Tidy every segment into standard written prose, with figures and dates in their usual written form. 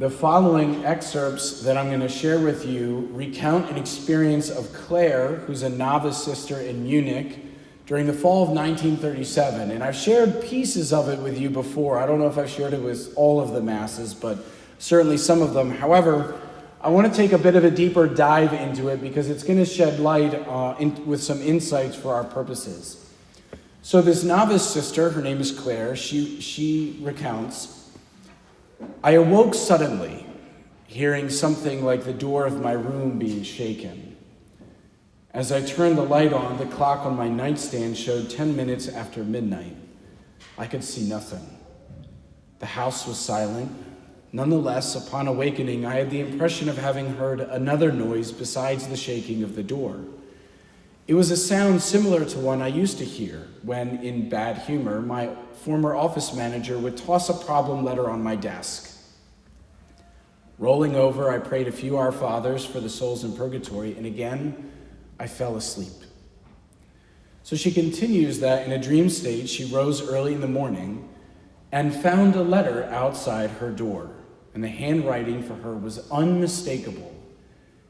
The following excerpts that I'm going to share with you recount an experience of Claire, who's a novice sister in Munich, during the fall of 1937. And I've shared pieces of it with you before. I don't know if I've shared it with all of the masses, but certainly some of them. However, I want to take a bit of a deeper dive into it because it's going to shed light with some insights for our purposes. So this novice sister, her name is Claire, she recounts, "I awoke suddenly, hearing something like the door of my room being shaken. As I turned the light on, the clock on my nightstand showed 10 minutes after midnight. I could see nothing. The house was silent. Nonetheless, upon awakening, I had the impression of having heard another noise besides the shaking of the door. It was a sound similar to one I used to hear when, in bad humor, my former office manager would toss a problem letter on my desk. Rolling over, I prayed a few Our Fathers for the souls in purgatory, and again, I fell asleep." So she continues that in a dream state, she rose early in the morning and found a letter outside her door, and the handwriting for her was unmistakable.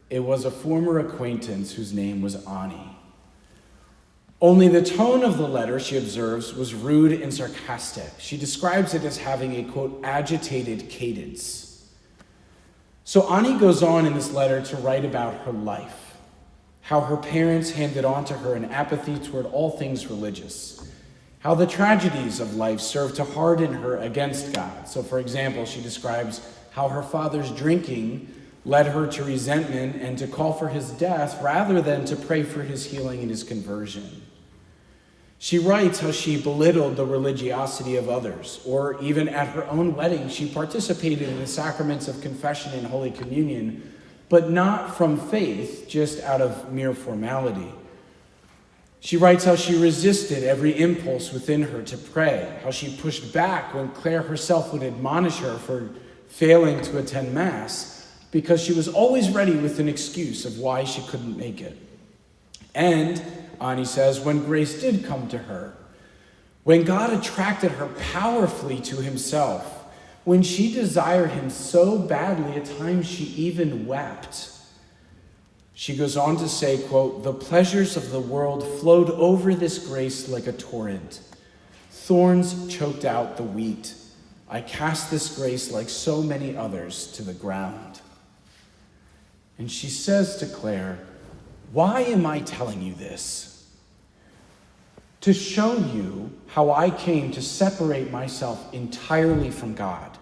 It was a former acquaintance whose name was Annie. Only the tone of the letter, she observes, was rude and sarcastic. She describes it as having a, quote, agitated cadence. So Annie goes on in this letter to write about her life, how her parents handed on to her an apathy toward all things religious, how the tragedies of life served to harden her against God. So, for example, she describes how her father's drinking led her to resentment and to call for his death rather than to pray for his healing and his conversion. She writes how she belittled the religiosity of others, or even at her own wedding, she participated in the sacraments of confession and Holy Communion, but not from faith, just out of mere formality. She writes how she resisted every impulse within her to pray, how she pushed back when Claire herself would admonish her for failing to attend Mass, because she was always ready with an excuse of why she couldn't make it. And, Annie says, when grace did come to her, when God attracted her powerfully to himself, when she desired him so badly at times she even wept. She goes on to say, quote, "The pleasures of the world flowed over this grace like a torrent. Thorns choked out the wheat. I cast this grace like so many others to the ground." And she says to Claire, "Why am I telling you this? To show you how I came to separate myself entirely from God."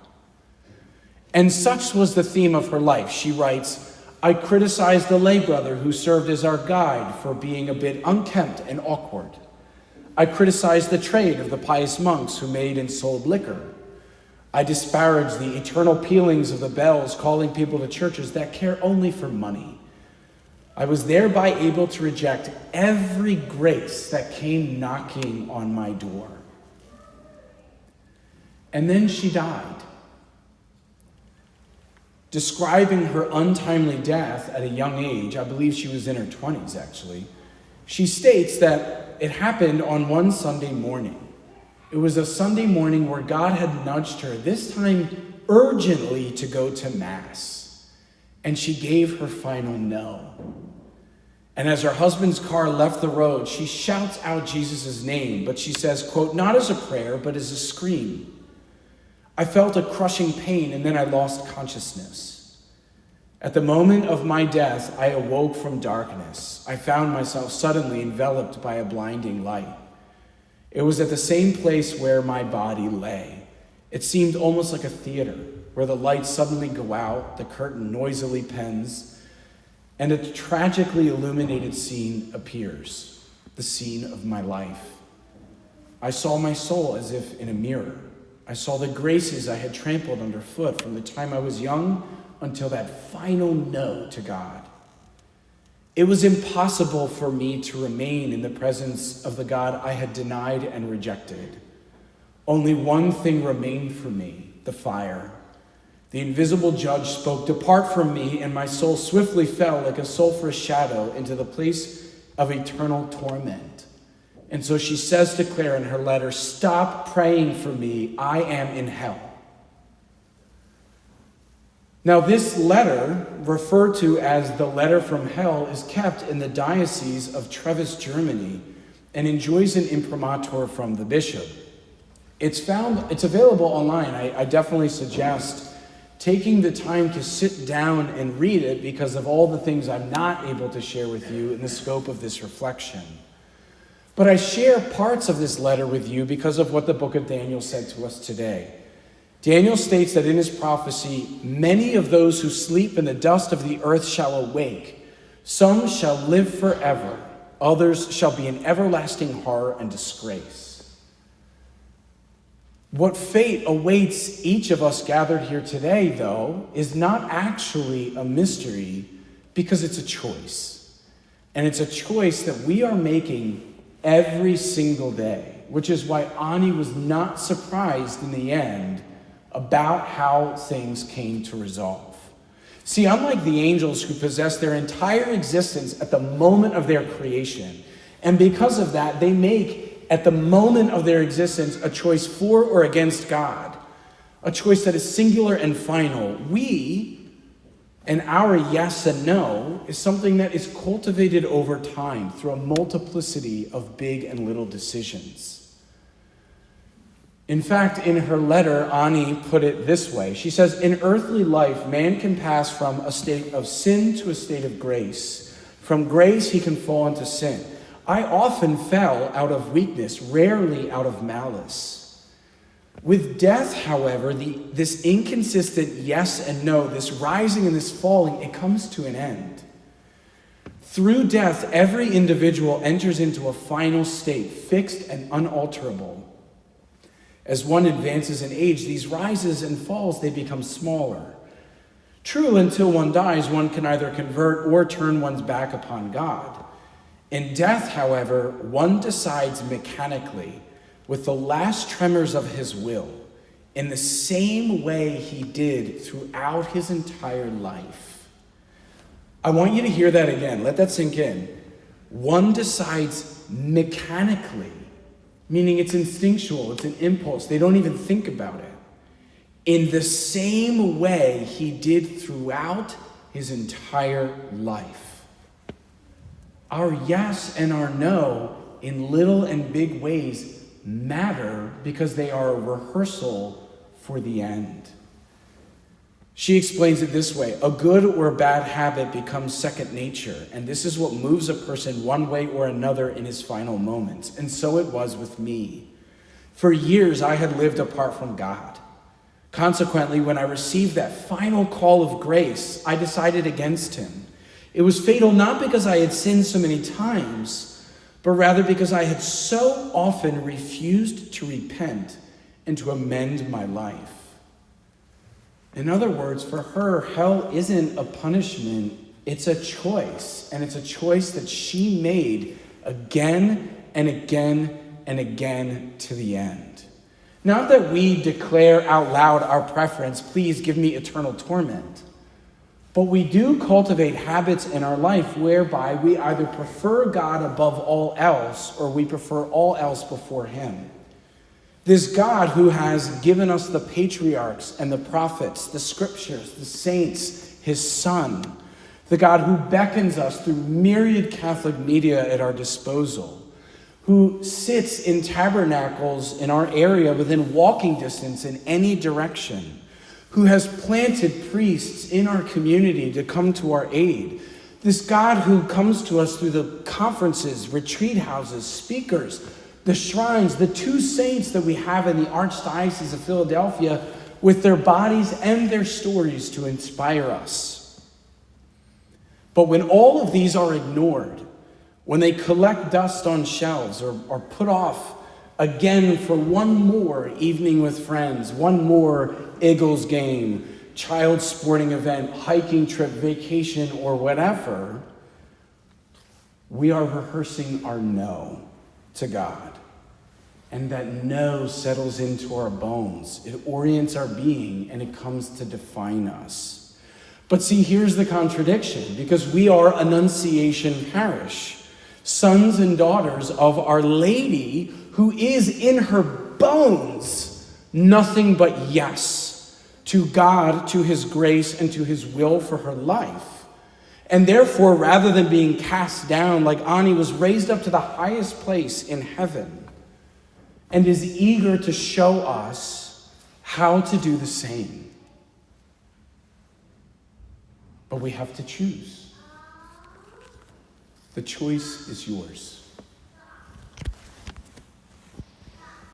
And such was the theme of her life. She writes, "I criticized the lay brother who served as our guide for being a bit unkempt and awkward. I criticized the trade of the pious monks who made and sold liquor. I disparaged the eternal pealings of the bells calling people to churches that care only for money. I was thereby able to reject every grace that came knocking on my door." And then she died. Describing her untimely death at a young age, I believe she was in her 20s actually, she states that it happened on one Sunday morning. It was a Sunday morning where God had nudged her, this time urgently, to go to Mass. And she gave her final no. And as her husband's car left the road, she shouts out Jesus' name, but she says, quote, "not as a prayer, but as a scream. I felt a crushing pain, and then I lost consciousness. At the moment of my death, I awoke from darkness. I found myself suddenly enveloped by a blinding light. It was at the same place where my body lay. It seemed almost like a theater, where the lights suddenly go out, the curtain noisily pens, and a tragically illuminated scene appears, the scene of my life. I saw my soul as if in a mirror. I saw the graces I had trampled underfoot from the time I was young until that final no to God. It was impossible for me to remain in the presence of the God I had denied and rejected. Only one thing remained for me, the fire. The invisible judge spoke, "Depart from me," and my soul swiftly fell like a sulfurous shadow into the place of eternal torment. And so she says to Claire in her letter, "Stop praying for me. I am in hell." Now, this letter, referred to as the letter from hell, is kept in the Diocese of Treves, Germany, and enjoys an imprimatur from the bishop. It's available online. I definitely suggest taking the time to sit down and read it because of all the things I'm not able to share with you in the scope of this reflection. But I share parts of this letter with you because of what the book of Daniel said to us today. Daniel states that in his prophecy, many of those who sleep in the dust of the earth shall awake. Some shall live forever. Others shall be in everlasting horror and disgrace. What fate awaits each of us gathered here today, though, is not actually a mystery because it's a choice. And it's a choice that we are making every single day, which is why Ani was not surprised in the end about how things came to resolve. See, unlike the angels who possess their entire existence at the moment of their creation, and because of that, they make at the moment of their existence a choice for or against God, a choice that is singular and final. We, and our yes and no, is something that is cultivated over time through a multiplicity of big and little decisions. In fact, in her letter, Ani put it this way. She says, in earthly life, man can pass from a state of sin to a state of grace. From grace, he can fall into sin. I often fell out of weakness, rarely out of malice. With death, however, this inconsistent yes and no, this rising and this falling, it comes to an end. Through death, every individual enters into a final state, fixed and unalterable. As one advances in age, these rises and falls, they become smaller. True, until one dies, one can either convert or turn one's back upon God. In death, however, one decides mechanically, with the last tremors of his will, in the same way he did throughout his entire life. I want you to hear that again. Let that sink in. One decides mechanically, meaning it's instinctual, it's an impulse. They don't even think about it. In the same way he did throughout his entire life. Our yes and our no in little and big ways matter because they are a rehearsal for the end. She explains it this way: a good or a bad habit becomes second nature, and this is what moves a person one way or another in his final moments. And so it was with me. For years, I had lived apart from God. Consequently, when I received that final call of grace, I decided against him. It was fatal not because I had sinned so many times, but rather because I had so often refused to repent and to amend my life. In other words, for her, hell isn't a punishment, it's a choice. And it's a choice that she made again and again and again to the end. Not that we declare out loud our preference, please give me eternal torment. But we do cultivate habits in our life whereby we either prefer God above all else or we prefer all else before him. This God who has given us the patriarchs and the prophets, the scriptures, the saints, his son, the God who beckons us through myriad Catholic media at our disposal, who sits in tabernacles in our area within walking distance in any direction, who has planted priests in our community to come to our aid. This God who comes to us through the conferences, retreat houses, speakers, the shrines, the two saints that we have in the Archdiocese of Philadelphia with their bodies and their stories to inspire us. But when all of these are ignored, when they collect dust on shelves or put off again for one more evening with friends, one more Eagles game, child sporting event, hiking trip, vacation, or whatever, we are rehearsing our no to God. And that no settles into our bones. It orients our being and it comes to define us. But see, here's the contradiction, because we are Annunciation Parish, sons and daughters of Our Lady, who is in her bones nothing but yes to God, to his grace, and to his will for her life. And therefore, rather than being cast down like Ani, was raised up to the highest place in heaven and is eager to show us how to do the same. But we have to choose. The choice is yours.